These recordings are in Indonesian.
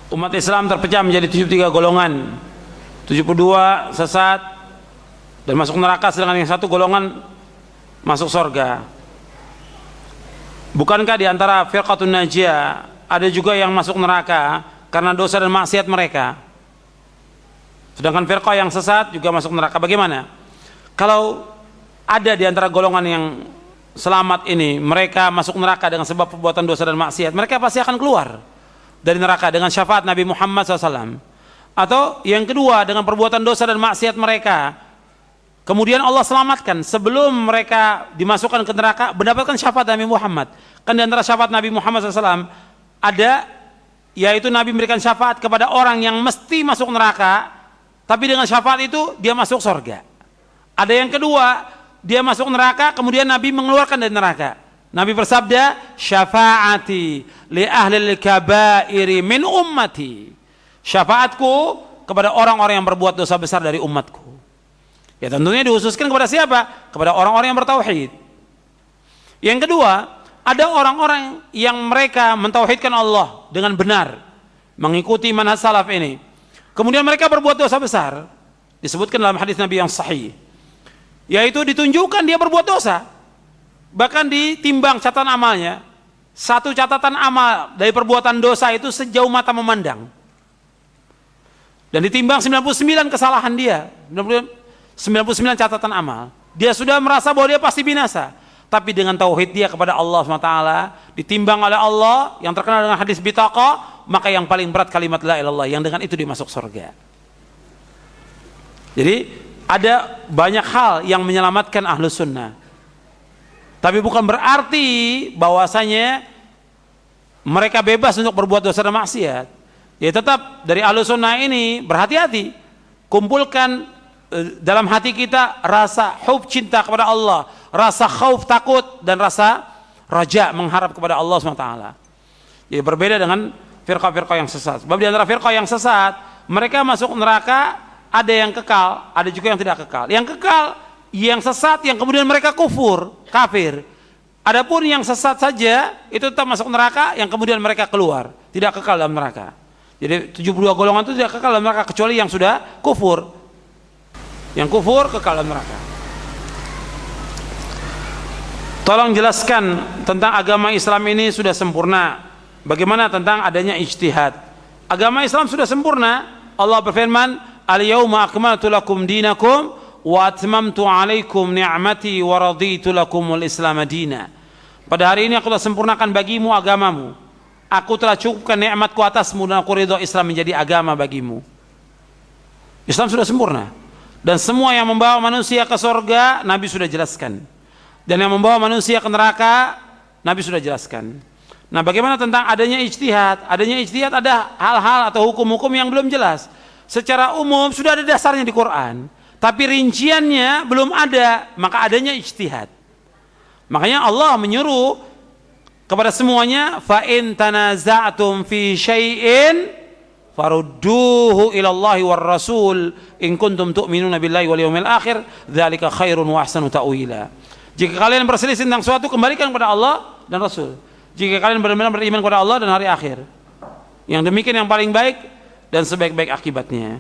Umat Islam terpecah menjadi 73 golongan. 72 sesat dan masuk neraka, sedangkan yang satu golongan masuk surga. Bukankah di antara firqatun najiyah ada juga yang masuk neraka karena dosa dan maksiat mereka, sedangkan firqah yang sesat juga masuk neraka? Bagaimana kalau ada di antara golongan yang selamat ini, mereka masuk neraka dengan sebab perbuatan dosa dan maksiat, mereka pasti akan keluar dari neraka dengan syafaat Nabi Muhammad SAW. Atau yang kedua, dengan perbuatan dosa dan maksiat mereka, kemudian Allah selamatkan sebelum mereka dimasukkan ke neraka, mendapatkan syafaat Nabi Muhammad. Kan di antara syafaat Nabi Muhammad SAW ada, yaitu Nabi memberikan syafaat kepada orang yang mesti masuk neraka, tapi dengan syafaat itu dia masuk surga. Ada yang kedua, dia masuk neraka, kemudian Nabi mengeluarkan dari neraka. Nabi bersabda, syafaati li ahlil kabairi min ummati. Syafaatku kepada orang-orang yang berbuat dosa besar dari umatku. Ya tentunya dihususkan kepada siapa? Kepada orang-orang yang bertauhid. Yang kedua, ada orang-orang yang mereka mentauhidkan Allah dengan benar, mengikuti manhaj salaf ini. Kemudian mereka berbuat dosa besar. Disebutkan dalam hadis Nabi yang sahih, yaitu ditunjukkan dia berbuat dosa, bahkan ditimbang catatan amalnya. Satu catatan amal dari perbuatan dosa itu sejauh mata memandang, dan ditimbang 99 kesalahan dia, 99 catatan amal. Dia sudah merasa bahwa dia pasti binasa, tapi dengan tauhid dia kepada Allah SWT ditimbang oleh Allah yang terkenal dengan hadis bitaqah, maka yang paling berat kalimat la ilaha illallah, yang dengan itu dia masuk surga. Jadi ada banyak hal yang menyelamatkan ahlu sunnah, tapi bukan berarti bahwasanya mereka bebas untuk berbuat dosa dan maksiat. Ya tetap dari ahlu sunnah ini berhati-hati, kumpulkan dalam hati kita rasa hub cinta kepada Allah, rasa khauf takut, dan rasa raja mengharap kepada Allah SWT. Jadi berbeda dengan firqah-firqah yang sesat. Sebab di antara firqah yang sesat, mereka masuk neraka, ada yang kekal, ada juga yang tidak kekal. Yang kekal, yang sesat, yang kemudian mereka kafir. Adapun yang sesat saja itu tetap masuk neraka, yang kemudian mereka keluar, tidak kekal dalam neraka. Jadi 72 golongan itu tidak kekal dalam neraka, kecuali yang sudah kufur. Yang kufur kekal dalam neraka. Tolong jelaskan tentang agama Islam ini sudah sempurna. Bagaimana tentang adanya ijtihad? Agama Islam sudah sempurna. Allah berfirman, al-yawma akmaltu lakum dinakum wa atmamtu alaikum ni'mati wa raditu lakumul islam dina. Pada hari ini aku telah sempurnakan bagimu agamamu. Aku telah cukupkan nikmatku atasmu dan aku ridho Islam menjadi agama bagimu. Islam sudah sempurna. Dan semua yang membawa manusia ke surga, Nabi sudah jelaskan. Dan yang membawa manusia ke neraka, Nabi sudah jelaskan. Nah, bagaimana tentang adanya ijtihad? Adanya ijtihad, ada hal-hal atau hukum-hukum yang belum jelas. Secara umum sudah ada dasarnya di Quran, tapi rinciannya belum ada, maka adanya ijtihad. Makanya Allah menyuruh kepada semuanya, fa in tanaza'tum fi syai'in farudduhu ila Allah war rasul in kuntum tu'minuna billahi wal yawmil akhir dzalika khairun wa ahsanu ta'wila. Jika kalian berselisih tentang suatu, kembalikan kepada Allah dan Rasul. Jika kalian benar-benar beriman kepada Allah dan hari akhir, yang demikian yang paling baik dan sebaik-baik akibatnya.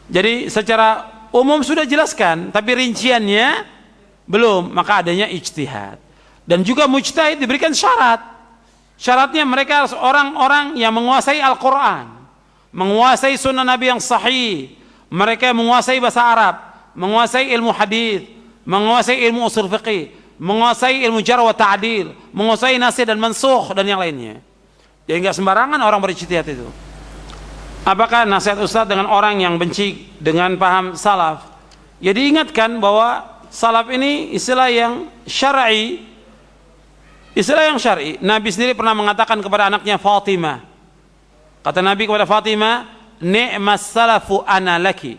Jadi secara umum sudah jelaskan, tapi rinciannya belum, maka adanya ijtihad. Dan juga mujtahid diberikan syarat. Syaratnya mereka harus orang-orang yang menguasai Al-Quran, menguasai sunnah Nabi yang sahih, mereka menguasai bahasa Arab, menguasai ilmu hadis, menguasai ilmu usul fiqih, menguasai ilmu jarh wa ta'dil, menguasai nasih dan mansukh dan yang lainnya. Jadi enggak sembarangan orang berijtihad itu. Apakah nasihat Ustaz dengan orang yang benci dengan paham salaf? Ya diingatkan bahwa salaf ini istilah yang syar'i. Istilah yang syar'i. Nabi sendiri pernah mengatakan kepada anaknya Fatimah. Kata Nabi kepada Fatimah, "Ni'mas salafu ana laki."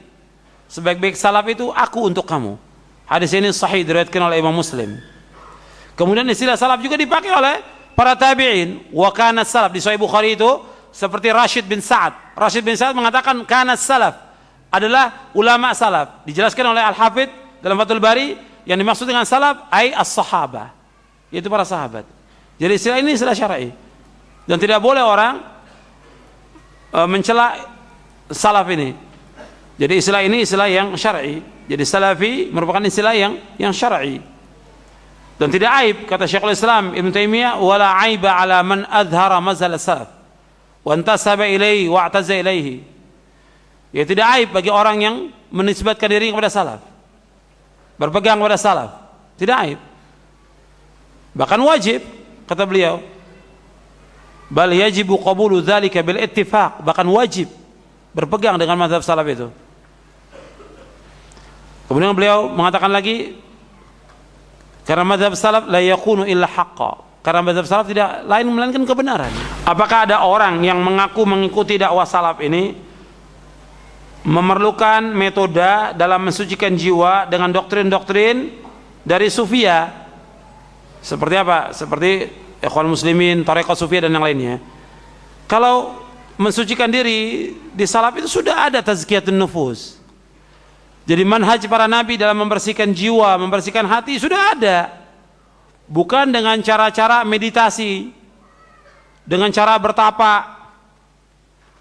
Sebaik-baik salaf itu aku untuk kamu. Hadis ini sahih diriwayatkan oleh Imam Muslim. Kemudian istilah salaf juga dipakai oleh para tabi'in. Wa kana salaf di Sahih Bukhari itu seperti Rashid bin Sa'ad. Rashid bin Sa'ad mengatakan kana salaf adalah ulama salaf. Dijelaskan oleh Al-Hafidz dalam Fathul Bari, yang dimaksud dengan salaf ai as-sahabah, yaitu para sahabat. Jadi istilah ini istilah syar'i. Dan tidak boleh orang mencela salaf ini. Jadi istilah ini istilah yang syar'i. Jadi salafi merupakan istilah yang syar'i. Dan tidak aib, kata Syekhul Islam Ibnu Taimiyah, wala aiba ala man adhara mazhal salaf wa intasaba ilaihi wa i'taza ilaihi. Ya, tidak aib bagi orang yang menisbatkan diri kepada salaf, berpegang kepada salaf, tidak aib, bahkan wajib, kata beliau, bal yajibu qabulu dzalika bil ittifaq, bahkan wajib berpegang dengan mazhab salaf itu. Kemudian beliau mengatakan lagi, karena mazhab salaf la yakunu illa haqqa, karena mazhab salaf tidak lain melainkan kebenaran. Apakah ada orang yang mengaku mengikuti dakwah salaf ini memerlukan metode dalam mensucikan jiwa dengan doktrin-doktrin dari sufia? Seperti apa? Seperti Ikhwan Muslimin, Thariqah Sufiyah dan yang lainnya. Kalau mensucikan diri di salaf itu sudah ada tazkiyatun nufus. Jadi manhaj para nabi dalam membersihkan jiwa, membersihkan hati sudah ada. Bukan dengan cara-cara meditasi, dengan cara bertapa,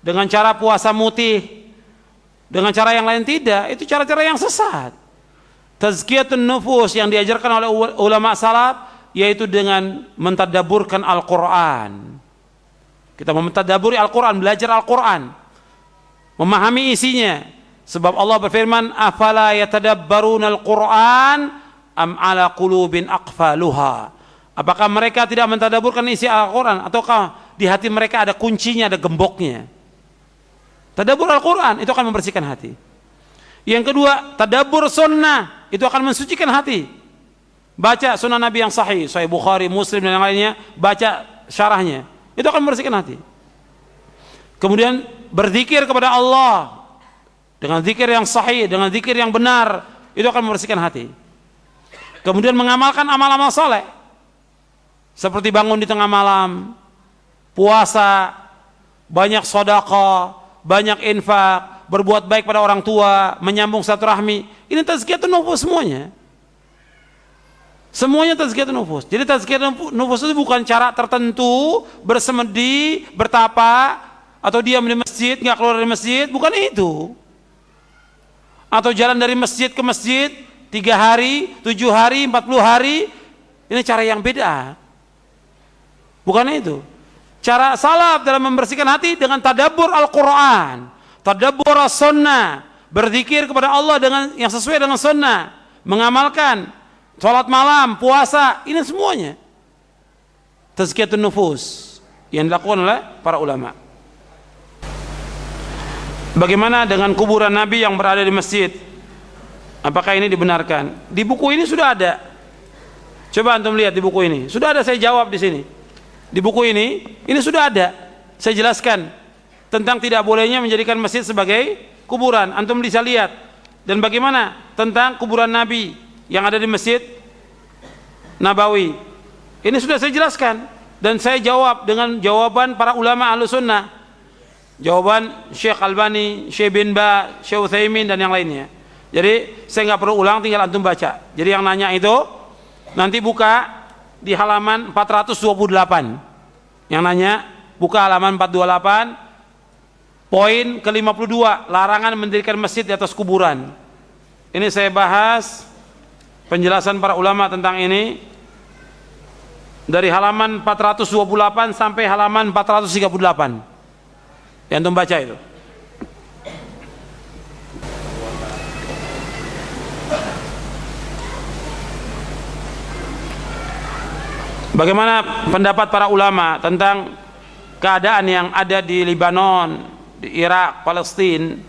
dengan cara puasa mutih, dengan cara yang lain, tidak. Itu cara-cara yang sesat. Tazkiyatun nufus yang diajarkan oleh ulama salaf yaitu dengan mentadaburkan Al-Quran. Kita mentadaburi Al-Quran, belajar Al-Quran, memahami isinya. Sebab Allah berfirman, afala yatadabbaruna al-Quran am ala qulubin aqfaluha. Apakah mereka tidak mentadaburkan isi Al-Quran, ataukah di hati mereka ada kuncinya, ada gemboknya? Tadabbur Al-Quran itu akan membersihkan hati. Yang kedua, tadabbur sunnah itu akan mensucikan hati. Baca sunnah Nabi yang sahih, Sahih Bukhari, Muslim dan yang lainnya, baca syarahnya, itu akan membersihkan hati. Kemudian berzikir kepada Allah dengan zikir yang sahih, dengan zikir yang benar, itu akan membersihkan hati. Kemudian mengamalkan amal-amal soleh, seperti bangun di tengah malam, puasa, banyak sedekah, banyak infak, berbuat baik pada orang tua, menyambung silaturahmi. Ini tazkiyatun nufus semuanya. Semuanya tazkiyatun nufus. Jadi tazkiyatun nufus itu bukan cara tertentu, bersemedi, bertapa, atau diam di masjid, nggak keluar dari masjid, bukan itu. Atau jalan dari masjid ke masjid 3 hari, 7 hari, 40 hari. Ini cara yang beda. Bukan itu. Cara salaf dalam membersihkan hati dengan tadabbur Al-Quran, tadabbur as-sunnah, berzikir kepada Allah dengan yang sesuai dengan sunnah, mengamalkan sholat malam, puasa, ini semuanya tazkiyatun nufus yang dilakukan oleh para ulama. Bagaimana dengan kuburan Nabi yang berada di masjid? Apakah ini dibenarkan? Di buku ini sudah ada. Coba antum lihat di buku ini. Sudah ada, saya jawab di sini. Di buku ini sudah ada. Saya jelaskan tentang tidak bolehnya menjadikan masjid sebagai kuburan. Antum bisa lihat. Dan bagaimana tentang kuburan Nabi yang ada di Masjid Nabawi. Ini sudah saya jelaskan. Dan saya jawab dengan jawaban para ulama Ahlussunnah. Jawaban Syekh Albani, Syekh bin Ba, Syekh Utsaimin dan yang lainnya. Jadi saya nggak perlu ulang, tinggal antum baca. Jadi yang nanya itu nanti buka di halaman 428. Yang nanya buka halaman 428, poin ke-52, larangan mendirikan masjid di atas kuburan. Ini saya bahas penjelasan para ulama tentang ini dari halaman 428 sampai halaman 438. Yang antum baca itu. Bagaimana pendapat para ulama tentang keadaan yang ada di Lebanon, di Irak, Palestina